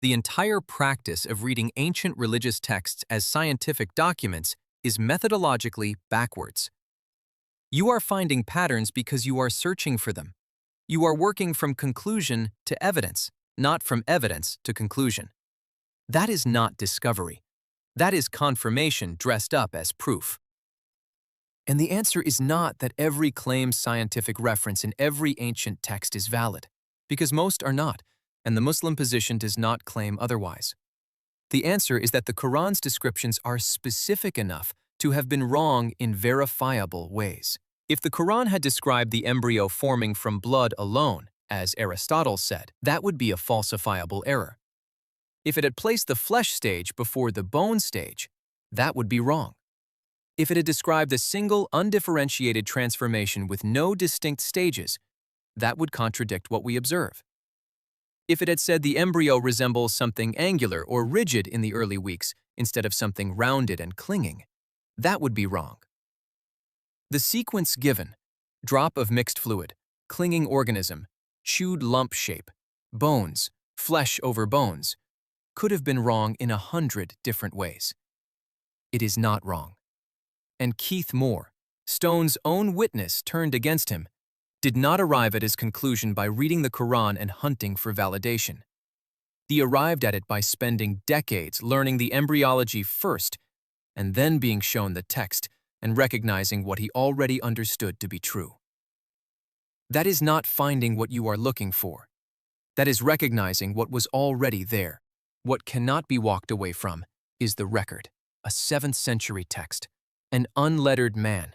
The entire practice of reading ancient religious texts as scientific documents is methodologically backwards. You are finding patterns because you are searching for them. You are working from conclusion to evidence, not from evidence to conclusion. That is not discovery. That is confirmation dressed up as proof. And the answer is not that every claimed scientific reference in every ancient text is valid, because most are not, and the Muslim position does not claim otherwise. The answer is that the Quran's descriptions are specific enough to have been wrong in verifiable ways. If the Quran had described the embryo forming from blood alone, as Aristotle said, that would be a falsifiable error. If it had placed the flesh stage before the bone stage, that would be wrong. If it had described a single undifferentiated transformation with no distinct stages, that would contradict what we observe. If it had said the embryo resembles something angular or rigid in the early weeks instead of something rounded and clinging, that would be wrong. The sequence given, drop of mixed fluid, clinging organism, chewed lump shape, bones, flesh over bones, could have been wrong in 100 different ways. It is not wrong. And Keith Moore, Stone's own witness turned against him, did not arrive at his conclusion by reading the Quran and hunting for validation. He arrived at it by spending decades learning the embryology first and then being shown the text and recognizing what he already understood to be true. That is not finding what you are looking for. That is recognizing what was already there. What cannot be walked away from is the record, a 7th century text, an unlettered man,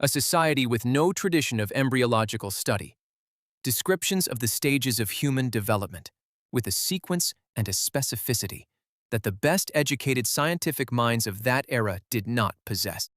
a society with no tradition of embryological study, descriptions of the stages of human development, with a sequence and a specificity that the best educated scientific minds of that era did not possess.